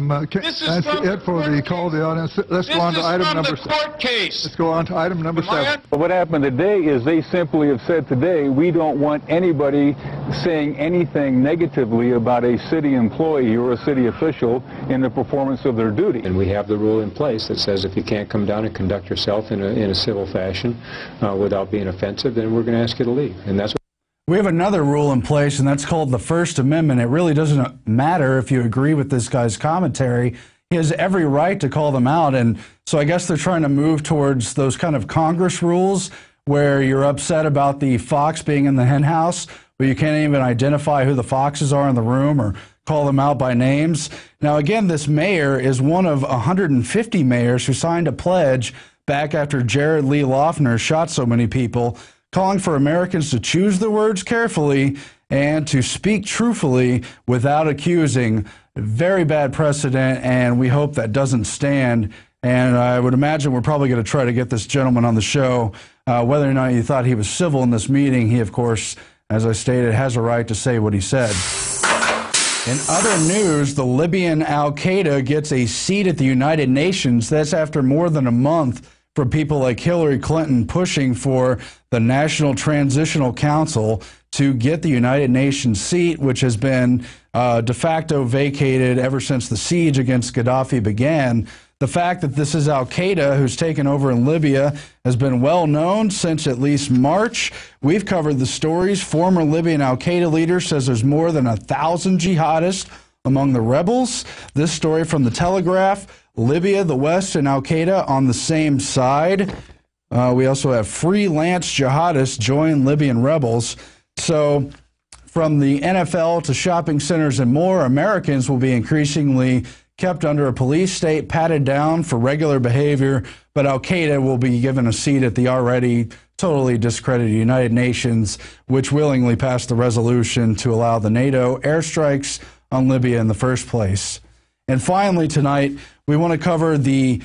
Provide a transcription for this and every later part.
This is from it for the call of the audience. Let's go on to item number 7. Court case. Let's go on to item number 7. What happened today is they simply have said today, we don't want anybody saying anything negatively about a city employee or a city official in the performance of their duty. And we have the rule in place that says if you can't come down and conduct yourself in a civil fashion without being offensive, then we're going to ask you to leave. And that's what we have another rule in place, and that's called the First Amendment. It really doesn't matter if you agree with this guy's commentary. He has every right to call them out, and so I guess they're trying to move towards those kind of Congress rules where you're upset about the fox being in the hen house, but you can't even identify who the foxes are in the room or call them out by names. Now, again, this mayor is one of 150 mayors who signed a pledge back after Jared Lee Loughner shot so many people, calling for Americans to choose their words carefully and to speak truthfully without accusing. Very bad precedent, and we hope that doesn't stand. And I would imagine we're probably going to try to get this gentleman on the show. Whether or not you thought he was civil in this meeting, he, of course, as I stated, has a right to say what he said. In other news, the Libyan al-Qaeda gets a seat at the United Nations. That's after more than a month for people like Hillary Clinton pushing for the National Transitional Council to get the United Nations seat, which has been de facto vacated ever since the siege against Gaddafi began. The fact that this is al-Qaeda who's taken over in Libya has been well known since at least March. We've covered the stories. Former Libyan al-Qaeda leader says there's more than 1,000 jihadists among the rebels. This story from the Telegraph. Libya, the West, and al-Qaeda on the same side. We also have freelance jihadists join Libyan rebels. So from the NFL to shopping centers and more, Americans will be increasingly kept under a police state, patted down for regular behavior, but al-Qaeda will be given a seat at the already totally discredited United Nations, which willingly passed the resolution to allow the NATO airstrikes on Libya in the first place. And finally tonight, we want to cover the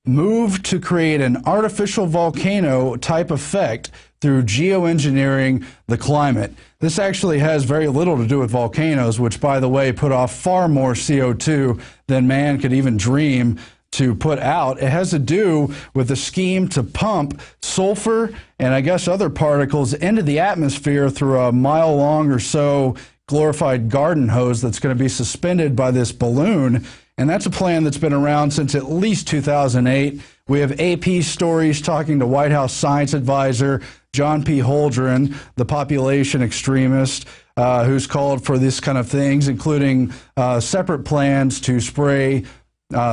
move to create an artificial volcano type effect through geoengineering the climate. This actually has very little to do with volcanoes, which, by the way, put off far more CO2 than man could even dream to put out. It has to do with the scheme to pump sulfur and I guess other particles into the atmosphere through a mile-long or so glorified garden hose that's going to be suspended by this balloon. And that's a plan that's been around since at least 2008. We have AP stories talking to White House science advisor John P. Holdren, the population extremist, who's called for this kind of things, including separate plans to spray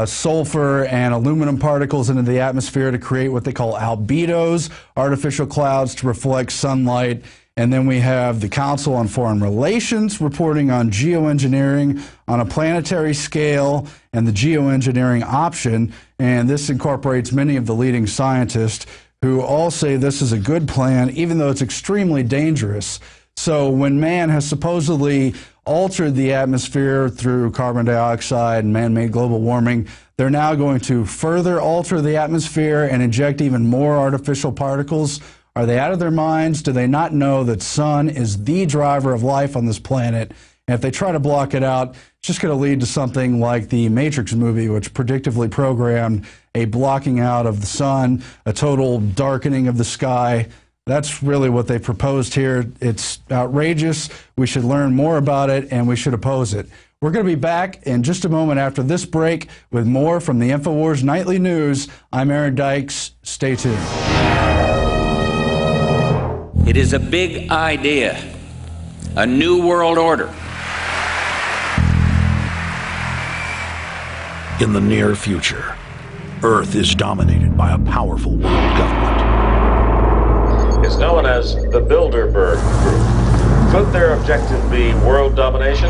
sulfur and aluminum particles into the atmosphere to create what they call albedos, artificial clouds to reflect sunlight. And then we have the Council on Foreign Relations reporting on geoengineering on a planetary scale and the geoengineering option. And this incorporates many of the leading scientists who all say this is a good plan, even though it's extremely dangerous. So when man has supposedly altered the atmosphere through carbon dioxide and man-made global warming, they're now going to further alter the atmosphere and inject even more artificial particles. Are they out of their minds? Do they not know that sun is the driver of life on this planet? And if they try to block it out, it's just going to lead to something like the Matrix movie, which predictively programmed a blocking out of the sun, a total darkening of the sky. That's really what they proposed here. It's outrageous. We should learn more about it, and we should oppose it. We're going to be back in just a moment after this break with more from the INFOWARS Nightly News. I'm Aaron Dykes. Stay tuned. It is a big idea, a new world order. In the near future, Earth is dominated by a powerful world government. It's known as the Bilderberg Group. Could their objective be world domination?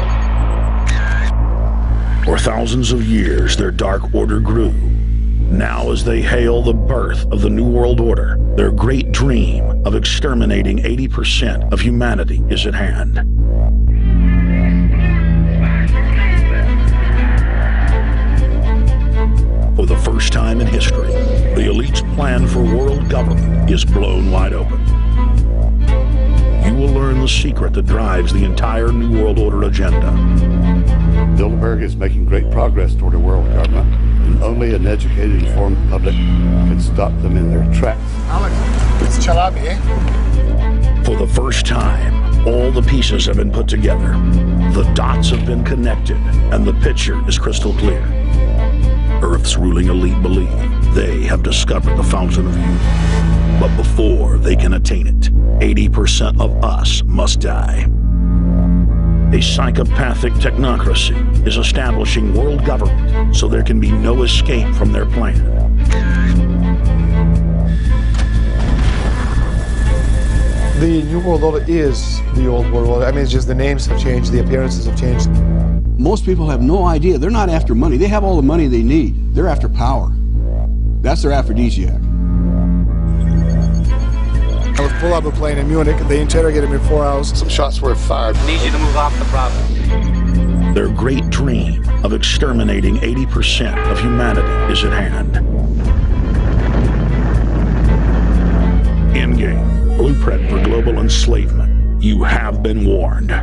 For thousands of years, their dark order grew. Now, as they hail the birth of the New World Order, their great dream of exterminating 80% of humanity is at hand. For the first time in history, the elite's plan for world government is blown wide open. You will learn the secret that drives the entire New World Order agenda. Bilderberg is making great progress toward a world government, and only an educated, informed public can stop them in their tracks. It's Chalabi, eh? For the first time, all the pieces have been put together. The dots have been connected, and the picture is crystal clear. Earth's ruling elite believe they have discovered the fountain of youth. But before they can attain it, 80% of us must die. A psychopathic technocracy is establishing world government so there can be no escape from their plan. The New World Order is the old world order. I mean, it's just the names have changed, the appearances have changed. Most people have no idea. They're not after money. They have all the money they need. They're after power. That's their aphrodisiac. I was pulled out of a plane in Munich. They interrogated me for 4 hours. Some shots were fired. Need you to move off the property. Their great dream of exterminating 80% of humanity is at hand. Endgame, blueprint for global enslavement. You have been warned.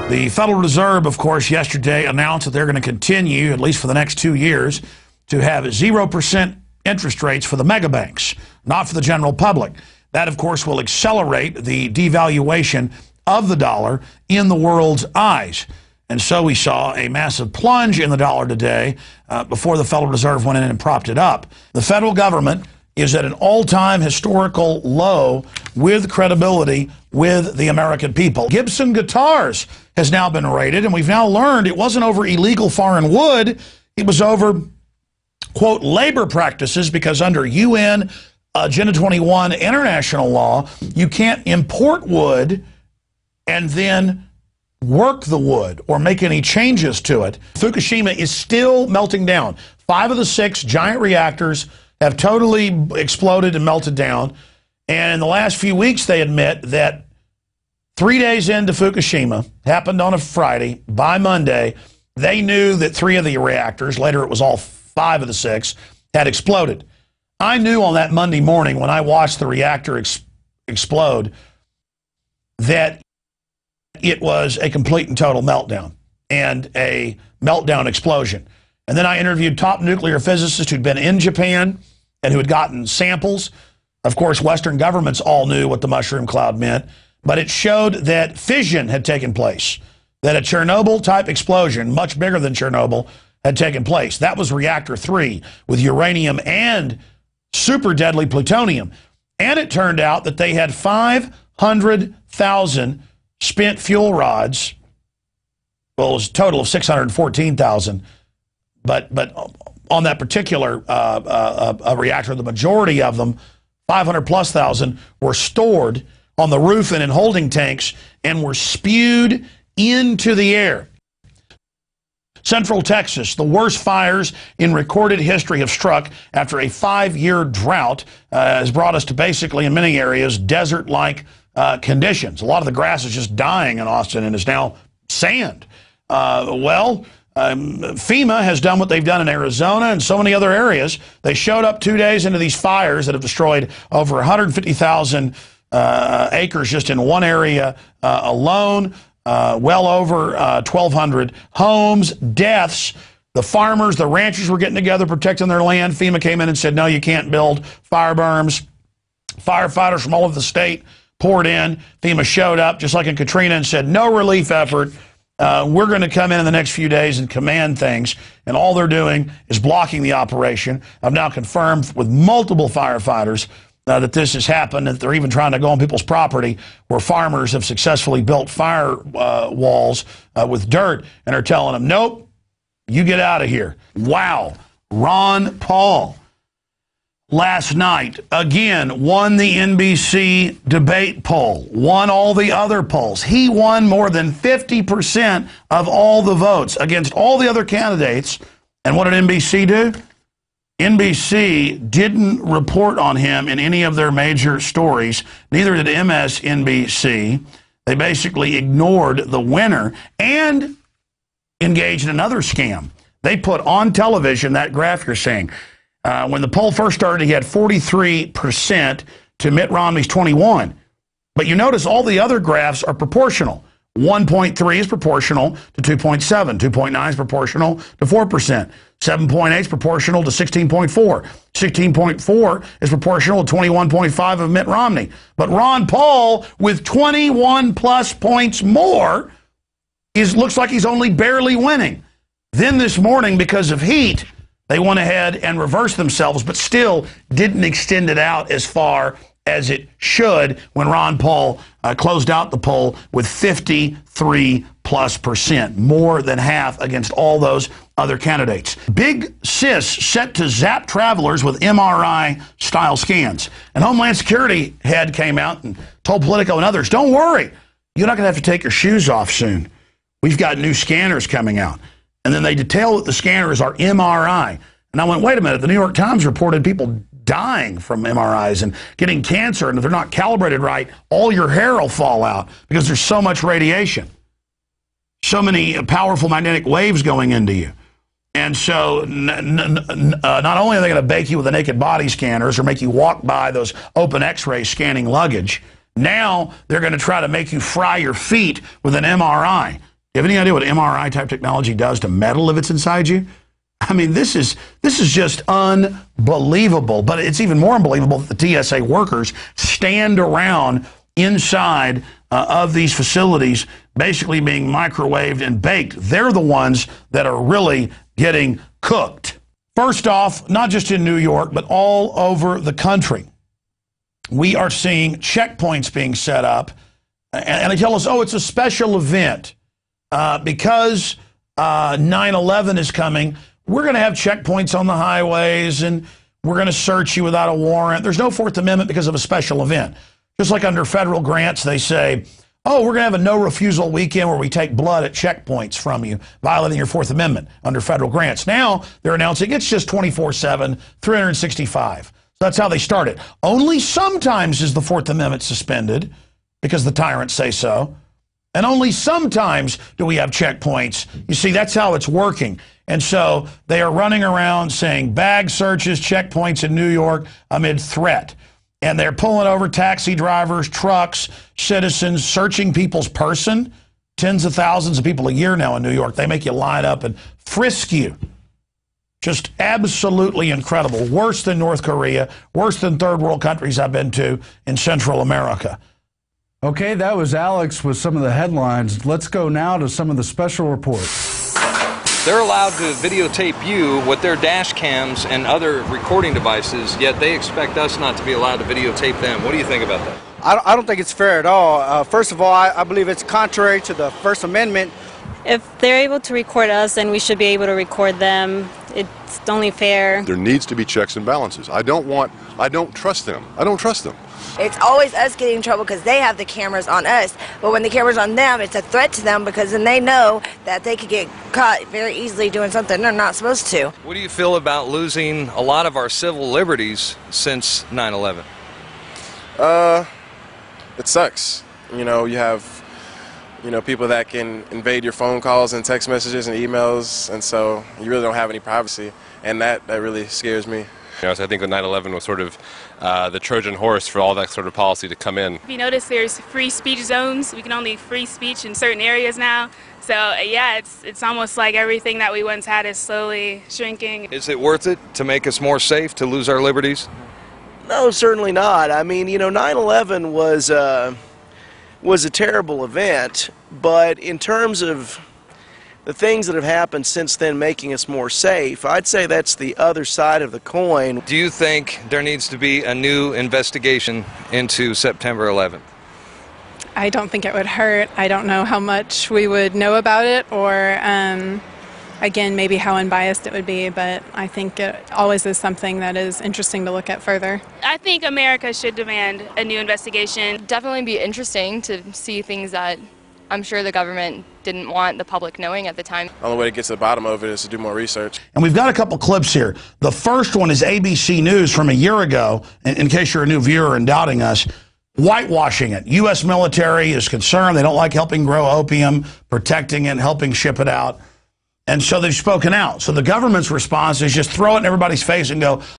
The Federal Reserve, of course, yesterday announced that they're going to continue, at least for the next 2 years, to have 0% interest rates for the mega banks, not for the general public. That, of course, will accelerate the devaluation of the dollar in the world's eyes. And so we saw a massive plunge in the dollar today before the Federal Reserve went in and propped it up. The federal government is at an all-time historical low with credibility with the American people. Gibson Guitars has now been raided, and we've now learned it wasn't over illegal foreign wood. It was over, quote, labor practices, because under UN Agenda 21 international law, you can't import wood and then work the wood or make any changes to it. Fukushima is still melting down. 5 of the 6 giant reactors have totally exploded and melted down. And in the last few weeks, they admit that 3 days into Fukushima, happened on a Friday, by Monday, they knew that 3 of the reactors, later it was all 5 of the 6, had exploded. I knew on that Monday morning when I watched the reactor explode that it was a complete and total meltdown and a meltdown explosion. And then I interviewed top nuclear physicists who'd been in Japan and who had gotten samples. Of course, Western governments all knew what the mushroom cloud meant, but it showed that fission had taken place, that a Chernobyl-type explosion, much bigger than Chernobyl, had taken place. That was reactor 3 with uranium and super deadly plutonium. And it turned out that they had 500,000 spent fuel rods. Well, it was a total of 614,000. But on that particular reactor, the majority of them, 500,000+, were stored on the roof and in holding tanks and were spewed into the air. Central Texas, the worst fires in recorded history have struck after a 5-year drought has brought us to basically, in many areas, desert-like conditions. A lot of the grass is just dying in Austin and is now sand. FEMA has done what they've done in Arizona and so many other areas. They showed up 2 days into these fires that have destroyed over 150,000 acres just in one area alone. Well over 1,200 homes, deaths. The farmers, the ranchers were getting together, protecting their land. FEMA came in and said, no, you can't build fire berms. Firefighters from all over the state poured in. FEMA showed up, just like in Katrina, and said, no relief effort. We're going to come in the next few days and command things. And all they're doing is blocking the operation. I've now confirmed with multiple firefighters that this has happened, that they're even trying to go on people's property where farmers have successfully built fire walls with dirt and are telling them, nope, you get out of here. Wow. Ron Paul last night, again, won the NBC debate poll, won all the other polls. He won more than 50% of all the votes against all the other candidates. And what did NBC do? NBC didn't report on him in any of their major stories. Neither did MSNBC. They basically ignored the winner and engaged in another scam. They put on television that graph you're seeing. When the poll first started, he had 43% to Mitt Romney's 21%. But you notice all the other graphs are proportional. 1.3 is proportional to 2.7. 2.9 is proportional to 4%. 7.8 is proportional to 16.4. 16.4 is proportional to 21.5 of Mitt Romney. But Ron Paul, with 21 plus points more, looks like he's only barely winning. Then this morning, because of heat, they went ahead and reversed themselves, but still didn't extend it out as far as it should when Ron Paul closed out the poll with 53+%, more than half against all those other candidates. Big Sis set to zap travelers with MRI-style scans. And Homeland Security head came out and told Politico and others, don't worry, you're not going to have to take your shoes off soon. We've got new scanners coming out. And then they detail that the scanners are MRI. And I went, wait a minute, the New York Times reported people dying from MRIs and getting cancer, and if they're not calibrated right, all your hair will fall out because there's so much radiation. So many powerful magnetic waves going into you. And so not only are they going to bake you with the naked body scanners or make you walk by those open x-ray scanning luggage, now they're going to try to make you fry your feet with an MRI. You have any idea what MRI type technology does to metal if it's inside you? I mean, this is just unbelievable. But it's even more unbelievable that the TSA workers stand around inside of these facilities, basically being microwaved and baked. They're the ones that are really getting cooked. First off, not just in New York, but all over the country, we are seeing checkpoints being set up. And they tell us, oh, it's a special event. Because 9/11 is coming, we're going to have checkpoints on the highways, and we're going to search you without a warrant. There's no Fourth Amendment because of a special event. Just like under federal grants, they say, oh, we're going to have a no-refusal weekend where we take blood at checkpoints from you, violating your Fourth Amendment under federal grants. Now they're announcing it's just 24/7, 365. So that's how they started. Only sometimes is the Fourth Amendment suspended because the tyrants say so. And only sometimes do we have checkpoints. You see, that's how it's working. And so they are running around saying bag searches, checkpoints in New York amid threat. And they're pulling over taxi drivers, trucks, citizens, searching people's person. Tens of thousands of people a year now in New York. They make you line up and frisk you. Just absolutely incredible. Worse than North Korea, worse than third world countries I've been to in Central America. Okay, that was Alex with some of the headlines. Let's go now to some of the special reports. They're allowed to videotape you with their dash cams and other recording devices, yet they expect us not to be allowed to videotape them. What do you think about that? I don't think it's fair at all. First of all, I believe it's contrary to the First Amendment. If they're able to record us, then we should be able to record them. It's only fair. There needs to be checks and balances. I don't trust them. I don't trust them. It's always us getting in trouble because they have the cameras on us. But when the camera's on them, it's a threat to them because then they know that they could get caught very easily doing something they're not supposed to. What do you feel about losing a lot of our civil liberties since 9/11? It sucks. You know, you have, people that can invade your phone calls and text messages and emails, and so you really don't have any privacy, and that really scares me. So I think that 9/11 was sort of the Trojan horse for all that sort of policy to come in. If you notice, there's free speech zones. We can only free speech in certain areas now. So yeah, it's almost like everything that we once had is slowly shrinking. Is it worth it to make us more safe, to lose our liberties? No, certainly not. I mean, 9/11 was a terrible event, but in terms of the things that have happened since then making us more safe, I'd say that's the other side of the coin. Do you think there needs to be a new investigation into September 11th? I don't think it would hurt. I don't know how much we would know about it, or again, maybe how unbiased it would be, but I think it always is something that is interesting to look at further. I think America should demand a new investigation. Definitely be interesting to see things that I'm sure the government didn't want the public knowing at the time. The only way to get to the bottom of it is to do more research. And we've got a couple clips here. The first one is ABC News from a year ago, in case you're a new viewer and doubting us. whitewashing it. U.S. military is concerned. They don't like helping grow opium, protecting it, helping ship it out. And so they've spoken out. So the government's response is just throw it in everybody's face and go,